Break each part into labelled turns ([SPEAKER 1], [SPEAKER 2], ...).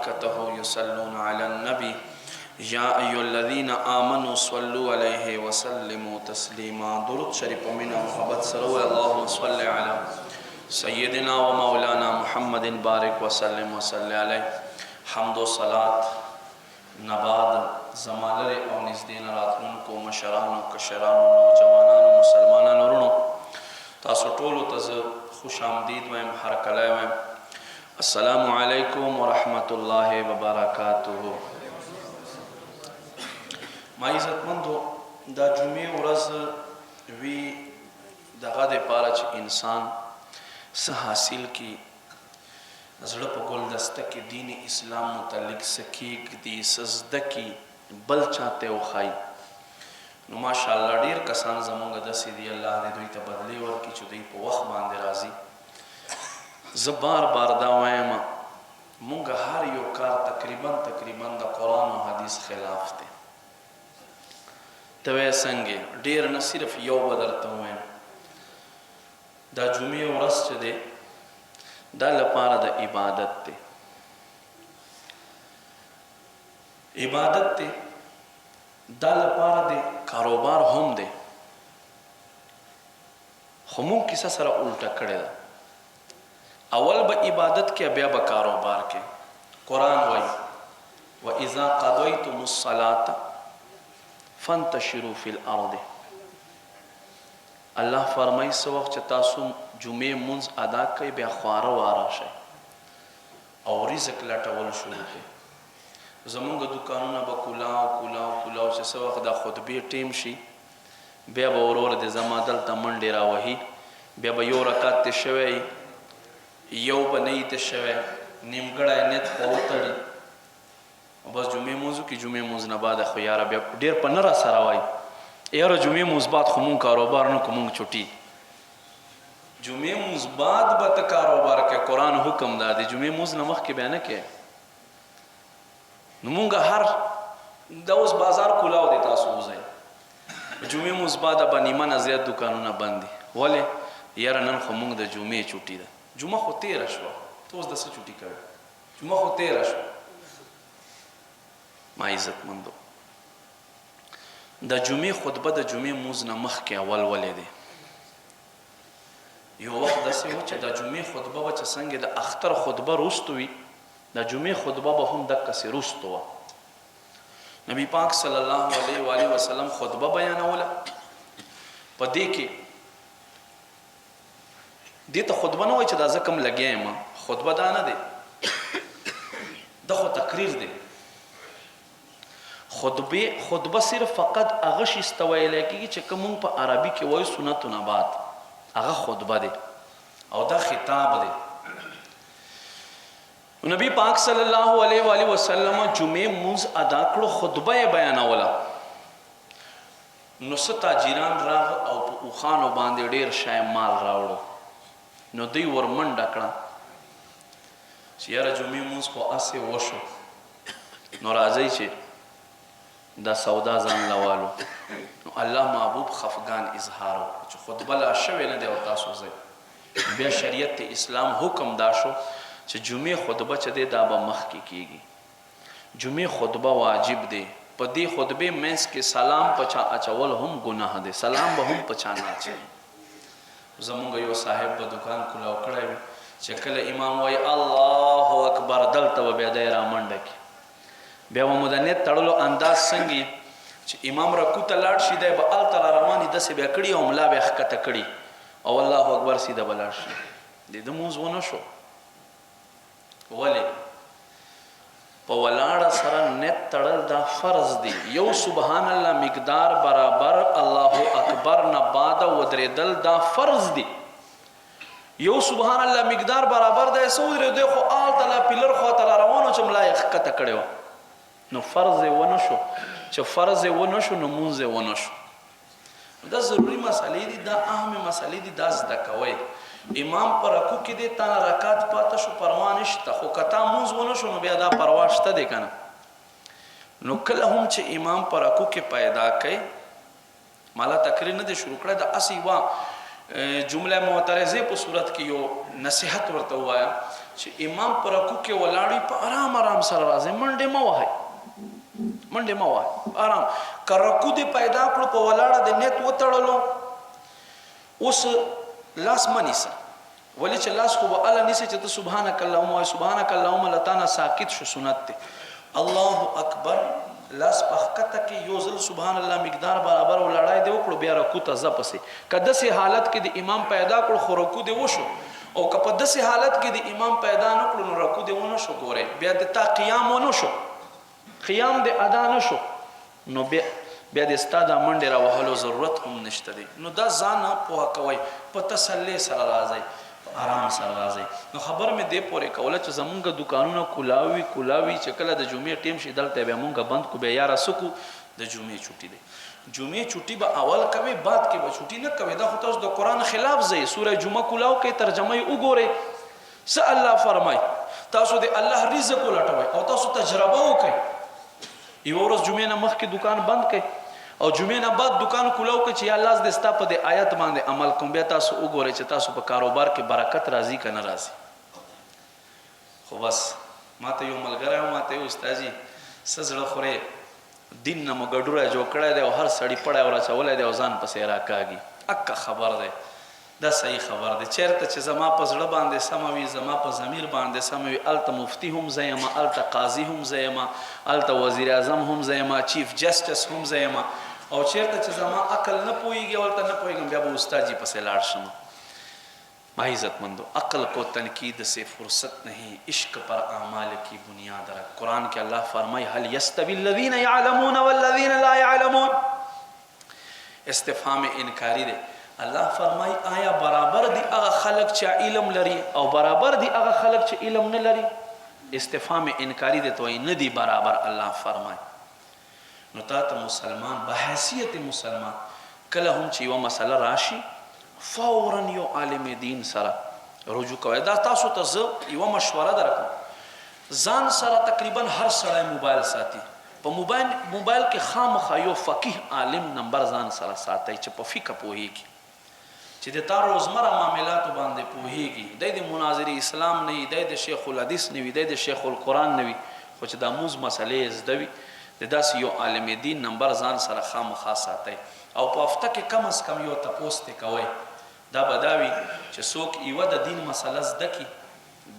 [SPEAKER 1] وملائكته يصلون على النبي يا أيها الذين آمنوا صلوا عليه وسلموا تسليما. درود شریف منا محبت سرور اللهم صل على سيدنا ومولانا محمد بارك وسلم وصل عليه. حمد و صلات نباد زمالر او نزدین راتلونکو مشرانو کشرانو نوجوانانو مسلمانانو ورونو تاسو ټولو ته خوش آمدید وایم، هر کله وایم السلام علیکم ورحمت الله وبرکاته. ما عزتمندو دا جمعې ورځ وی دغه دپاره چې انسان څه حاصل کړي، زړه په ګلدسته کې دین اسلام متعلق څه کېږدي، څه زده کړي، بل چاته وښایي. نو ماشاءالله ډېر کسان زمونږ داسې دي، الله دې دوی ته بدلې ورکړي چې دوی په وخت باندې راځي. زه بار بار دا وایم مونږ هر یو کار تقریبا د قرآن او حدیث خلاف دی. ته وایې څنګه؟ ډېر نه صرف یو به درته ووایم، دا جمعې ورځ چې دی دا لپاره د عبادت دی. عبادت دی، دا لپاره د کاروبار هم دی، خو مونږ کیسه سره الټه کړې ده. اول به عبادت کې بیا به کاروبار کې. قرآن وایي وَإِذَا قَضَيْتُمُ الصَّلَاةَ فَانْتَشِرُوا فِي الْأَرْضِ. الله فرمایي څه وخت چې تاسو جمعې مونځ ادا کوئ بیا خواره واره شئ او رزق لټول شروع کړئ. زمونږ دوکانونه به کولاو چې څه وخت د خطبې ټیم شي بیا به ورور د زما دلته منډې راوهي، بیا به یو رکعت ته شوی یو به نه یې ته شوی، نیمګړی نیت به وتړي او بس جمعې مونځ وکړي. جمعې مونځ نه بعد خو یاره بیا ډېر په نه را سره وایي یاره جمعې مونځ بعد خو مونږ کاروبار نه کوو، مونږ چټي. جمعې مونځ بعد به ته کاروبار کوې، قرآن حکم دا دی جمعې مونځ نه مخکې بیا نه کوې. نو مونږ هر دا اوس بازار کولاو دی، تاسو وځئ جمعې مونځ بعد به نیمه نه زیات دوکانونه بند دي. ولې؟ یاره نن خو مونږ د جمعې چوټي ده، جمعه خو تېره شوه، ته اوس د څه چوټي کوې؟ جمعه خو تېره شوه. ما عزتمندو د جمعې خطبه د جمعې مونځ نه مخکې اول ولې دی؟ یو وخت داسې و چې د جمعې خطبه به چې څنګه د اختر خطبه وروستو وي، د جمعې خطبه به هم دقسې وروستو وه. نبی پاک صلی الله علیه وسلم خطبه بیانوله، په دې کې دې ته خطبه نه وایي چې دا زه کوم لګیا یم، خطبه دا نه دی، دا خو تقریر دی. خطبه صرف فقط هغه شي ته ویلی کېږي چې که مونږ په عربي کې وایو سنت نبات، هغه خطبه دی او دا خطاب دی. نبی پاک صلی الله علیه وسلم جمعې مونځ ادا کړو، خطبه یې بیانوله. نو څه تاجران راغ او په اوښانو باندې ډېر شی مال راوړو، نو دوی ورمنډه کړه چې یاره جمعې مونځ خو هسې وشو، نو راځئ چې دا سودا ځان لوالو. نو الله محبوب خفګان اظهار وکړو چې خطبه لا شوې نه دی او تاسو ځئ. بیا شریعت اسلام حکم دا شو چې جمعې خطبه چې دی دا به مخکې کېږي. جمعې خطبه واجب دی. په دې خطبې منځ کې سلام په چا اچول هم ګناه دی، سلام به هم په چا نه اچوي. زمونږ یو صاحب به دکان کولاو کړی وي چې کله امام وایي الله اکبر دلته به بیا دی رامنډه کړي، بیا به مو د نیت تړلو انداز څنګه چې امام رکوع ته لاړ شي دی به هلته را رواني داسې بیا کړي او ملا بیا ښکته کړي او الله اکبر سیده به لاړ شي. د ده مونځ ونه شو. ولې؟ په ولاړه سره نیت تړل دا فرض دی. یو سبحان الله مقدار برابر الله اکبر نه بعد ودرېدل دا فرض دی. یو سبحان الله مقدار برابر دی څه ودرېدی خو هلته لا پیلر خواته لا روان و چې ملا یې ښکته کړې وه، نو فرض یې ونه شو. چې فرض یې ونه شو نو مونځ یې ونه شو. دا ضروري مسئلې دي، دا اهمې مسئلې دي، دا زده کوئ. امام پر رکوع کې دی تا رکعت پاته شو پروا نشته، خو که تا مونځ ونه شو نو بیا دا پروا شته دی که نه. نو کله هم چې امام پر رکوع کې پیدا کوي، مالا تقریر نه دی شروع کړی، دا هسې یوه جمله معترضه په صورت کې یو نصيحت ورته وایا چې امام پر رکوع کې ولاړی په آرام آرام سره راځي منډه مو وای آرام که رکوع دې پیدا کړو په ولاړه د نیت وتړلو اوس لاس منیسه ولی چې لاس خو به الله نیسه چې ته سبحانك اللهم و سبحانك اللهم لتانا ساکت شو سنت ته الله اکبر لاس پخکته کې یو ځل سبحان الله مقدار برابر ولاړای دی وکړو بیا رکوع ته ځپسې کده سي حالت کې د امام پیدا کړو خو رکوع دی وشو او که په داسې حالت کې د امام پیدا نه کړو نو رکوع دی ونه شو ګورئ بیا د تا قیام ونه شو قیام د ادا نه شو نو بیا د ستا دا منډې راوهلو ضرورت هم نشته دی نو دا ځان پوهه کوئ په تسلۍ سره راځئ آرام سره راځي نو خبر مې دې پورې کوله چې زمونږ دکانونه کلاوي چې کله د جمعې ټیم شي دلته بیا مونږ بند کو بیا یاره سکو د جمعې چوټي دی جمعې چوټي به اول کوي بعد کې به چوټي نه کوي دا خو تاسو د قرآن خلاف ځئ سوره جمعه کلاو کې ترجمه یې وګورئ څه الله فرمایي تاسو د الله رزق ولټوئ او تاسو تجربه وکړئ یو ورځ جمعې نه مخکې دکان بند کړئ او جمعې نه بعد دکان کلاو کې چې الله دې ستا په دې آیت باندې عمل کوم بیا تاسو وګورئ چې تاسو په کاروبار کې برکت راځي که نه راځي خو بس ماته یو ملګری و ماته یو استاذي څه زړه خورې دین نه مو ګډوری جوړ کړی دی او هر سړي پړی وراچولی دی او ځان پسې راکاږي اکه خبر دی دا صحیح خبر دی چېرته چې زما په زړه باندې سمه وي زما په ضمیر باندې سمه وي هلته مفتي هم زه یم هلته قاضي هم زه یم هلته وزیر اعظم هم زه یم چیف جسټس هم زه یم او چېرته چې زما عقل نه پوهېږي هلته نه پوهېږم بیا به استاد جي پسې لاړ شم ما عزت مندو عقل کو تنقید سے فرصت نہیں عشق پر اعمال کی بنیاد رکھ قرآن کے اللہ فرمائی هل يستوي الذين يعلمون والذين لا يعلمون استفهام انکاری دے الله فرمای آیا برابر دی هغه خلق چې علم لري او برابر دی هغه خلق چې علم نه لري استفهام انکاری دی توي نه دی برابر الله فرمای نو تا مسلمان بحیثیت مسلمان کله هم چې یو مسله راشي فورا یو عالم دین سره رجوع کوي دا تاسو ته زه یو مشوره درکوم ځان سره تقریبا هر سړی موبایل ساتي په موبایل کې خامخا یو فقیه عالم نمبر ځان سره ساتي چې په فقه پوهیږي چې د تا روزمره معاملاتو باندې پوهیږي دی د مناظرې اسلام نه وي دی د شیخ الحدیث نه وي دی د شیخ القرآن نه وي خو چې دا موز مسلې زده وي د داسې یو عالم دین نمبر ځان سره خامخا ساتئ او په هفته کې کم از کم یو تپوس ته کوئ دا به دا وي چې څوک یوه د دین مسله زده کړي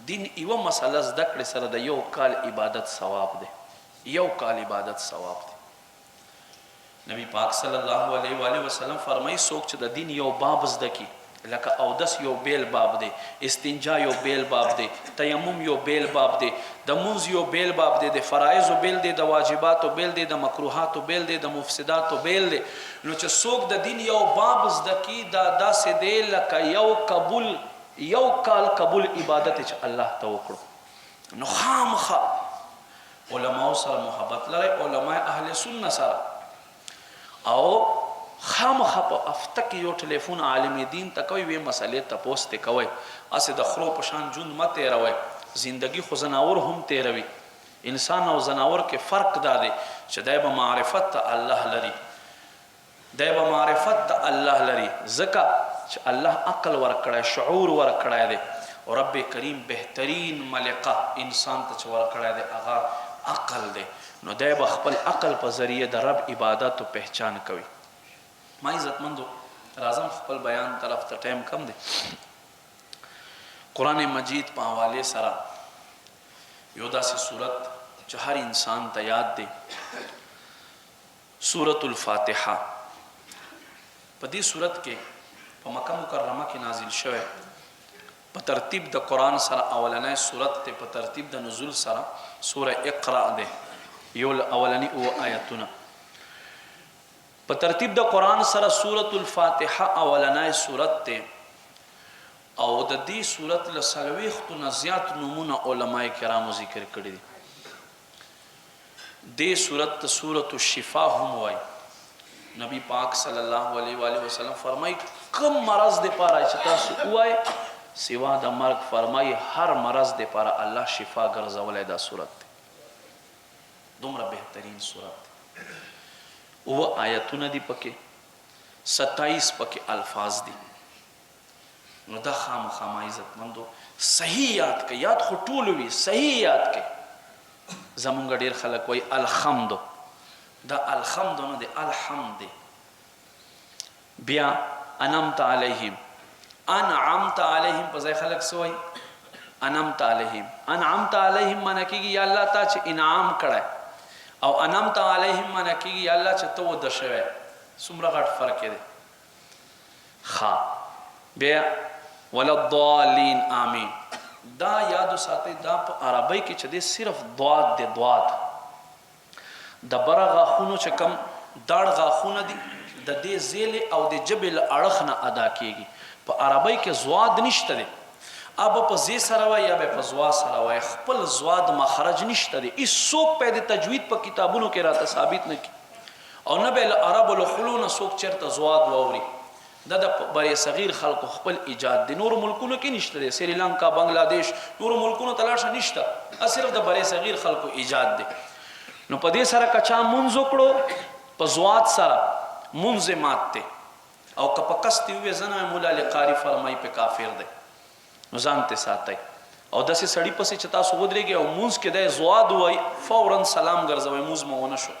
[SPEAKER 1] دین یوه مسله زده کړې سره د یو کال عبادت ثواب دی یو کال عبادت ثواب دی نبی پاک صلی الله علیه و آله وسلم فرمایي څوک چې د دین یو باب زده کړي لکه اودس یو بیل باب دی استنجا یو بیل باب دی تیمم یو بیل باب دی د مونځ یو بیل باب دی د فرایضو بیل دی د واجباتو بیل دی د مکروهاتو بیل دی د مفسداتو بیل دی نو چې څوک د دین یو باب زده کړي دا داسې دی لکه یو کال قبول عبادت چې الله ته وکړو نو خامخا علماء سره محبت لرئ علماء اهل سنت سره او خامخا په هفته کې یو ټلیفون عالم دین ته کوئ وی مسلې تپوس ته کوئ هسې د خرو په شان ژوند مه تېروئ زندګي خو ځناور هم تېروي انسان او ځناور کې فرق دا دی چې دی به معرفت ته الله لري ځکه چې الله عقل ورکړی شعور ورکړی دی او رب کریم بهترین ملقه انسان ته چې ورکړی دی هغه عقل دی نو دی به خپل عقل په ذریعه د رب عبادت و پہچان کوي ما عزتمندو راځم خپل بیان طرف ته ټایم کم دی قرآن مجید په حوالې سره یو داسې صورت چې هر انسان ته یاد دی سورة الفاتحه په دې صورت کې په مکه مکرمه کې نازل شوی په ترتیب د قرآن سره اولنۍ صورت ته په ترتیب د نزول سره سوره اقرا ده یو اولنی او آیتونه په ترتیب د قرآن سره سورة الفاتحه اولنۍ صورت ته او د دې صورت له څلوېښتو نه زیات نومونه علما کرامو ذکر کړي دي دې صورت ته سورة الشفا هم وایي نبی پاک صلی الله علیه و آله وسلم فرمای کم مرض د پاره چې تاسو وای سوا د مرګ فرمای هر مرض د پاره الله شفا ګرځولای دا صورت دومره بهترین صورت او آیتونه دی پکې 27 پکې الفاظ دي نو دا خامخا ما عزتمندو صحیح یاد کړئ. یاد خو ټول وي، صحیح یاد کړئ. زمونږ ډېر خلک وایي الحمدو، دا الحمدو نه دی، الحمد دی. بیا انعمت علیهم، انعمت علیهم په ځای خلک څه وایي؟ انعمت علیهم. انعمت علیهم معنی کېږي یا الله تا چې انعام کړی، او انعمت علیهم معنی کېږي یا الله چې ته وده شوی. څومره غټ فرق دی. ښه بیا ولضالین آمین. دا یادو ساتئ، دا په عربی کې چې دی صرف ضاد دی، ضاد. د بره غاښونو چې کم داړ غاښونه دي د دې زیلې او د ژبې له اړخ نه ادا کېږي. په عربی کې ضاد نشته دی. اب په زی سره وای یا به په زوا سره وای، خپل ضاد مخرج نشته دی. هیڅوک په د تجوید په کتابونو کې راته ثابت نه کی، او نه به له عربو له خلو نه څوک چېرته ضاد واوري. دا د برې صغیر خلکو خپل ایجاد دی. نورو ملکونو کې نشته دی، سریلانکا، بنګلادیش، نورو ملکونو ته لاړ شه نشته، صرف د برې صغیر خلکو ایجاد دی. نو په دې سره که چا مونځ وکړو په ضاد سره مونځ مات دی، او که په قصد ووایي زه نه مولا علی قاري فرمایي په کافر دی. نو ځان ته ساتئ. او داسې سړي پسې چې تاسو ودرېږئ او مونځ کې دی ضاد ووایي، فورا سلام ګرځوئ، مونځ مو ونه شو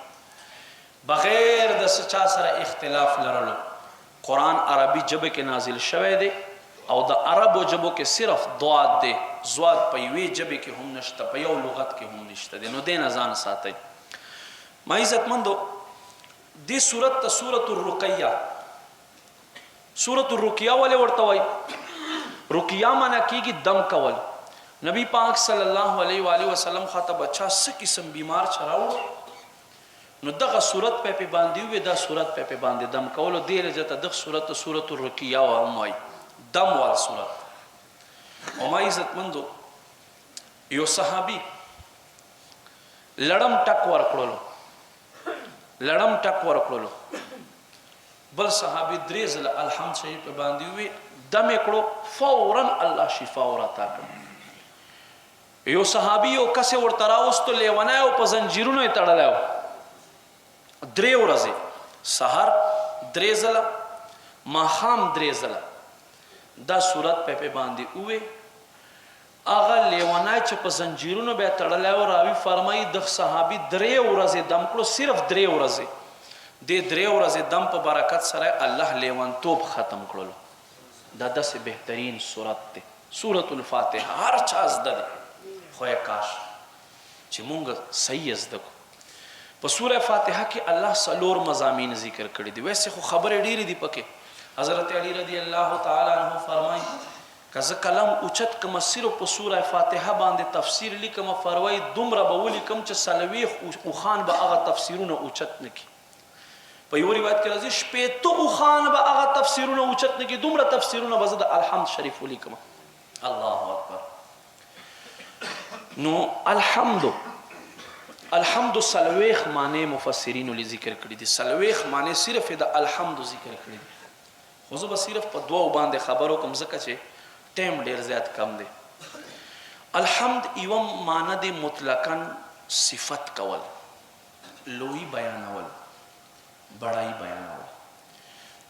[SPEAKER 1] بغیر د څه چا سره اختلاف لرلو. قرآن عربي ژبه کې نازل شوی دی، او د عربو ژبو کې صرف ضاد دی. ضاد په یوې ژبې کې هم نشته، په یو لغت کې هم نشته دی. نو دې نه ځان ساتئ. ما عزتمندو دې صورت ته سورة الرقیه، سورة الرقیه ولې ورته وایي؟ رقیه معنی کېږي دم کول. نبی پاک صلی الله علیه و آله وسلم خاطر بچا څه قسم بیمار چې راوړو، نو دغه صورت په باندې وي، دا صورت په باندې دم کولو دی لږه دغه صورت سورۃ الرقیه وایي، دم وال صورت. او ما عزتمندو یو صحابي لړم ټک ورکړلو، لړم ټک ورکړلو، بل صحابي درې ځله الحمد شریف په باندې وي، دم کړو، فورا الله شفا ورته کړ. یو صحابي یو کس ورته راوستو، لیونی او په زنجیرونو یې تړلی و، 3 ورځې، سحر 3 ځله، ماښام 3 ځله دا صورت په باندې ووی. هغه لیونی چې په زنجیرونو بیا تړلی و، راوي فرمایي د صحابي 3 ورځې دم کړو، صرف 3 ورځې. دې 3 ورځې دم په برکت سره الله لیونتوب ختم کړلو. دا داسې بهترین صورت دی، سورة الفاتحه. هر چا زده دی، خو کاش چې مونږ صحیح زده کو. په سوره فاتحه کې الله 4 مضامین ذکر کړي دي. ویسے خو خبرې ډېرې دي پکې. حضرت علی رضی الله تعالی عنہ فرمایي که زه کلم اوچت کم صرف په سوره فاتحه باندې تفسیر لیکم، فرمایي دومره به ولیکم چې 40 اوښان به هغه تفسیرونه اوچت نه کړي. په یو روایت کې راځي 80 اوښان به هغه تفسیرونه اوچت نه کړي، دومره تفسیرونه به زه د الحمد شریف ولیکم. الله اکبر. نو الحمد 40 معنی مفسرینو لی ذکر کړي دي. 40 معنی صرف د الحمد ذکر کړي دي. خو زه به صرف په 2 باندې خبرو کوم، ځکه چې ټیم ډیر زیات کم دی. الحمد یو معنی دی مطلقاً صفت کول، لوی بیانول، بڑائی بیانول.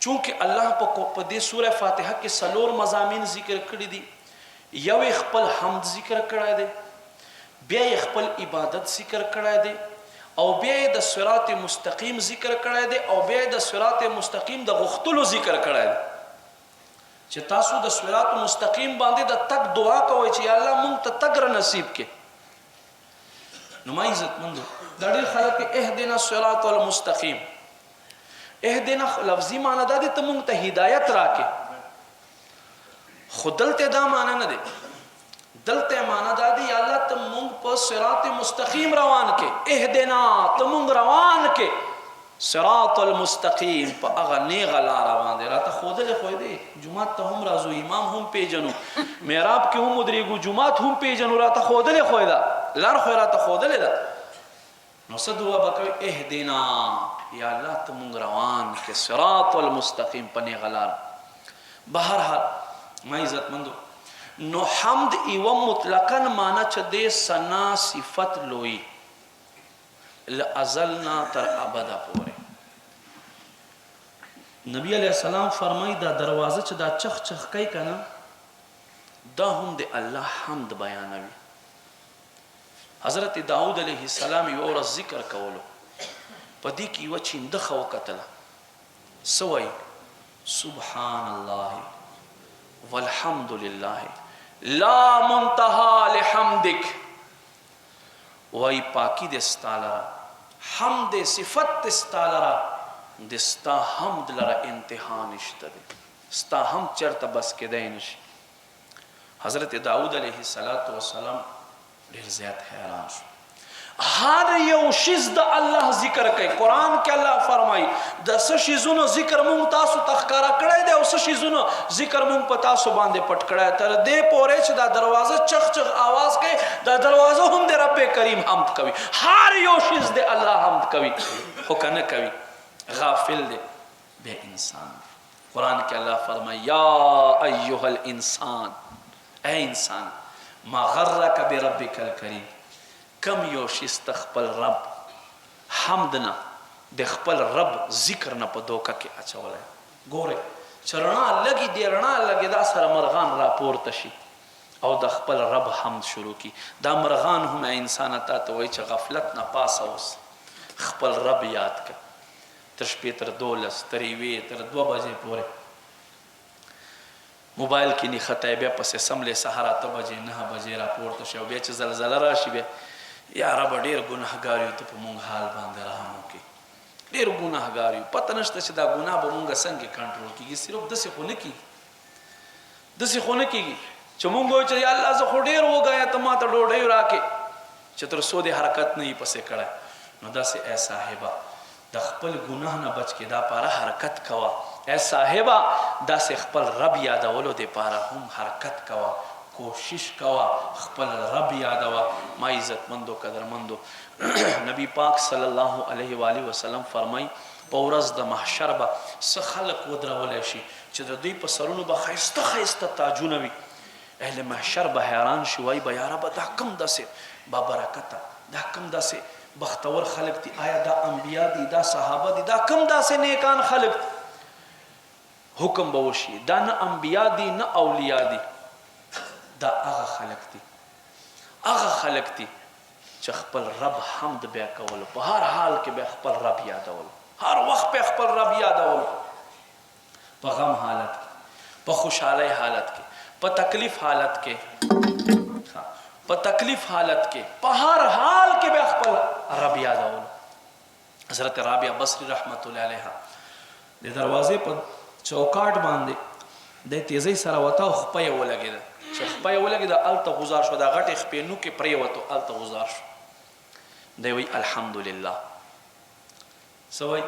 [SPEAKER 1] چونکه الله په دې سوره فاتحه کې 4 مضامین ذکر کړي دي. یو خپل حمد ذکر کړی دی، بیا خپل عبادت ذکر کړی دی، او بیا د صراط مستقیم ذکر کړی دی، او بیا د صراط مستقیم د غختلو ذکر کړی دی چې تاسو د صراط مستقیم باندې د تک دعا کوئ چې یا الله مونږ ته تک را نصیب کې. نو ما عزتمندو دا ډېر خلک اهدنا الصراط المستقیم، اهدنا لفظي معنی دا دی ته مونږ ته هدایت راکې، خو دلته دا معنی نه دی. دلته معنا دا دی یا الله ته مونږ په صراط مستقیم روان کې، اهدنا ته مونږ روان کې صراط المستقیم، په هغه نیغه لاره باندې راته ښودلې خو دی. جومات ته هم راځو، امام هم پیژنو، محراب کې هم ودرېږو، جومات هم پیژنو، راته ښودلې خو ده، لار خو راته ښودلې ده. نو څه دعا به کوئ؟ اهدنا، یا الله ته مونږ روان کې صراط المستقیم، په نیغه لاره. بهرحال ما عزتمندو نو حمد ایو مطلقاً معنی چې دی ثنا صفت لوی، لازلنا تر ابدا پورې. نبی علیہ السلام فرمایي دا دروازه چې دا چخ چخ کوي کنه، دا هم د الله حمد بیانوي. حضرت داود علیه السلام یو ورځ ذکر کولو، په دې کې یوه چینده ښه وکتله، څه وایي؟ سبحان الله والحمد لله لا منتهى لحمدک. وای پاکی د ستا لره، حمد صفت د ستا لره، د ستا حمد لره انتها نشته دی، ستا حمد چرته بس کېدی نشي. حضرت داود علیه السلام ډېر زیات حیران شو. هر یو شیز د الله ذکر کوي. قرآن کې الله فرمایي د څه شیزونو ذکر مونږ تاسو ته ښکاره کړی دی او څه شیزونو ذکر مونږ په تاسو باندې پټ کړی. تر دې پورې چې دا دروازه چغ چغ آواز کوي، دا دروازه هم د رب کریم حمد کوي. هر یو شیز د الله حمد کوي، خو که نه کوي غافل دی، بے انسان. قرآن کې الله فرمایي یا ایها الانسان، ای انسان، ما غرک بربک الکریم، کم یو شیست خپل رب حمد نه د خپل رب ذکر نه په دوکه کې اچولی. ګورئ چې رڼا لګي، دې رڼا لګي دا سره مرغان راپورته شي او د خپل رب حمد شروع کی. دا مرغان هم انسان تا ته وایي چې غفلت نه پاسه اوس خپل رب یاد کړه. تر شپې تر 12 تر 1 تر 2 بجې پورې موبایل کې نښتی، بیا پسې سملې سهار 8 بجې 9 بجې راپورته شي، او بیا چې زلزله راشي بیا یا رب ډېر ګناهګار یو، ته په مونږ حال باندې رحم وکړې، ډېر ګناهګار یو. پته نشته چې دا ګناه به مونږ څنګه کنټرول کېږي. صرف داسې خو نه کېږي، داسې خو نه کېږي چې مونږ وایو چې یا الله زه خو ډېر وږی، ته ما ته ډوډۍ راکړې، چې تر څو دې حرکت نه یې پسې کړی. نو داسې ای صاحبه د خپل ګناه نه بچ کېدا پاره حرکت کوه. ای صاحبه داسې خپل رب یادولو دپاره هم حرکت کوه، کوشش کوه، خپل رب یادوه. ما عزتمندو قدرمندو نبی پاک صلی الله علیه و آله وسلم فرمای په ورځ د محشر به څه خلق ودرولی شي چې د دوی په سرونو به ښایسته ښایسته تاجونه وي. اهل محشر به حیران شي، وایي به یا ربه دا کم داسې بابرکته، دا کم داسې بختور خلق دي، آیا دا انبیا دي، دا صحابه دي، دا کم داسې نیکان خلق دي؟ حکم به وشي دا نه انبیا دي نه اولیا دي، دا هغه خلق دي، هغه خلق دي چې خپل رب حمد بیا کولو، په هر حال کې بیا خپل رب یادولو، هر وخت بیا خپل رب یادولو، په غم حالت کې، په خوشحالی حالت کې، په تکلیف حالت کې، په تکلیف حالت کې، په هر حال کې بیا خپل رب یادولو. حضرت رابعه بصری رحمت الله علیها د دروازې په چوکاټ باندې د تیزۍ سره وته او خپه یې ولګېده، چې خپه یې ولګېده هلته غوزار شو، دا غټې خپې نوکې پرېوتو، هلته غوزار شو. دی وایي الحمدلله. څه وایي؟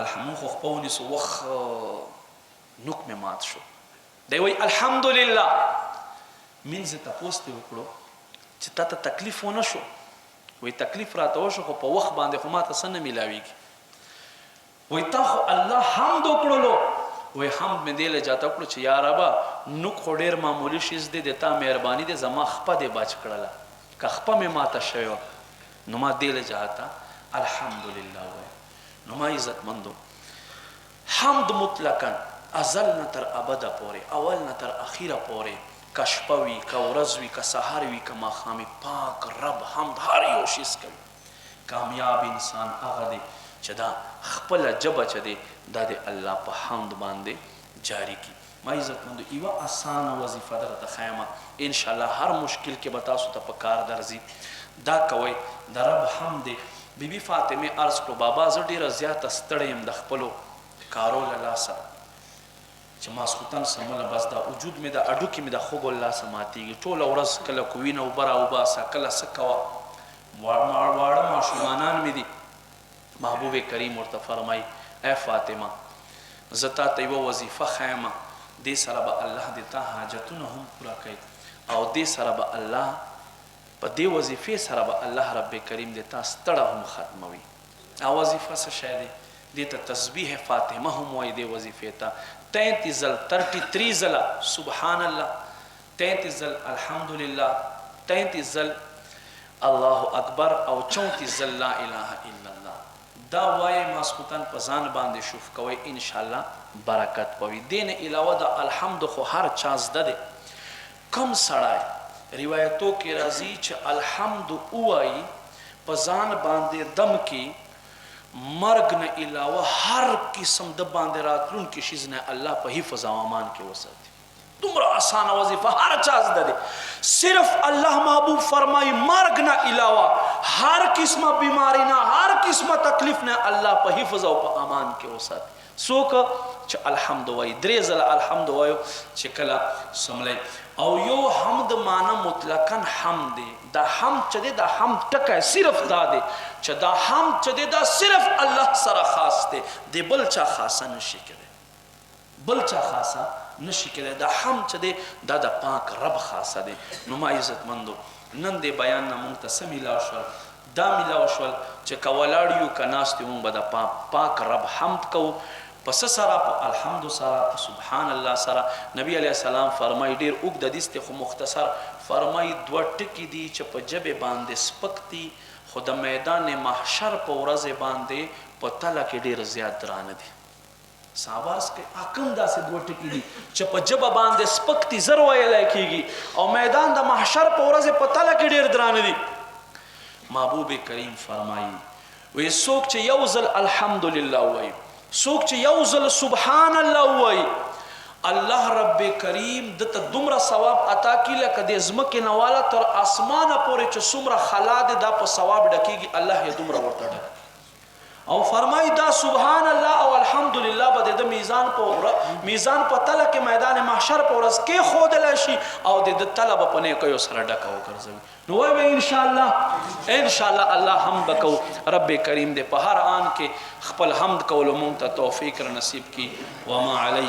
[SPEAKER 1] الحمد خو خپه ونیسو، وخ نوک مې مات شو. دی وایي الحمدلله. مینځ یې تپوس ترې وکړو چې تا ته تکلیف ونه شو؟ وایي تکلیف راته وشو، خو په وخت باندې خو ماته څه نه میلاویږي. وایي تا خو الله حمد وکړلو. وایي حمد مې دې لجاته وکړو چې یا ربه نوک خو ډېر معمولي شیز دی، د تا مهرباني دی، زما خپه دې بچ کړله، که خپه مې ماته شوې وه نو ما دې لجاته الحمدلله وایي. نو ما عزتمندو حمد مطلقا ازل نه تر ابده پورې، اول نه تر اخیره پورې، که شپه وي که ورځ وي که سهار وي که ماښام وي، پاک رب حمد هر یو شیز کوي. کامیاب انسان هغه دی چې دا خپله ژبه چې دی دا د الله په حمد باندې جاری کړي. ما عزتمندو یوه اسانه وظیفه درته ښیمه، انشاءالله هر مشکل کې به تاسو ته په کار درځي. دا کوئ د رب حمد دی. بیبي فاطمې عرض کړو بابا زه ډېره زیاته ستړی یم د خپلو کارو له لاسه، چې ماسخوتن سمله بس دا وجود مې د اډوکې مې د خوږو له لاسه ماتېږي، ټوله ورځ کله کوینه اوبه راوباسه، کله څه کوه، واړه ماشومانان مې دي. محبوب کریم ورته فرمایي ای فاطمه زه تا ته یوه وظیفه ښیمه، دې سره به الله د تا حاجتونه هم پوره کوي، او دې سره به الله په دې وظیفې سره به الله رب کریم د تا ستړه هم ختموي. دا وظیفه څه شی دی؟ دې ته تسبیح فاطمه هم وایي. دې وظیفې ته 33 ځل 33 ځله سبحان الله، 33 ځل الحمدلله، 33 ځل الله اکبر، او 34 ځل لا اله الا الله. دا وایي ماسخوتن په ځان باندې شوف کوئ، انشاءالله برکت پوي. دې نه علاوه د الحمد خو هر چا زده دی، کم سړی روایتو کې راځي چې الحمد ووایي په ځان باندې دم کې مرګ نه علاوه هر قسم د باندې راتلونکي شیز نه الله په حفظ او امان کې وساتي. دومره آسانه وظیفه هر چا زده دی. صرف الله محبوب فرمایي مرګ نه علاوه هر قسمه بیماری نه هر قسمه تکلیف نه الله په حفظ او په امان کې وساتي. څوک چې الحمد وایي 3 ځله الحمد وایو چې کله سملی او یو حمد معنا مطلقاً حمد دی. دا حمد چې دی دا حمد ټکی صرف دا دی چې دا حمد چې دی دا صرف الله سره خاص دی، دی بل چا خاصه نشي کېدی، بل چا خاصه نشي کېدی. دا حمد چې دی دا د پاک رب خاصه دی. نو ما عزتمندو نن دې بیان نه مونږ ته څه میلاو شول؟ دا میلاو شول چې که ولاړ یو که ناست یو مونږ به د پاک رب حمد کوو. پس سره په الحمد سره په سبحان الله سره. نبی علیه السلام فرمایي ډېر اوږد حدیث دی خو مختصر فرمایي 2 ټکي دي چې په ژبې باندې سپک دي خو د میدان محشر په ورځې باندې په تله کې ډېر زیات درانه دي. صحاباس کې حکم داسې 2 ټکي دي چې په ژبه باندې سپک دي زر ویلی کېږي او میدان د محشر په ورځې په تله کې ډېر درانه دي. محبوب کریم فرمایي وایي څوک چې یو ځل الحمدلله وایي، څوک چې یو ځل سبحان الله وایي، الله رب کریم دته دومره ثواب عطا کړي لکه د ځمکې نه والا تر اسمانه پورې چې څومره خلا دی دا په ثواب ډکېږي، الله یې دومره ورته ډک. او فرمایي دا سبحان الله او الحمدلله به د میزان په تله کې میدان محشر په ورځ کې ښودلی شي او د تله به په نیکیو سره ډکه وګرځوي. نو وایو انشاءالله الله حمد به کوو. رب کریم دې په هر آن کې خپل حمد کولو مونږ ته توفیق را نصیب کړي. وما علی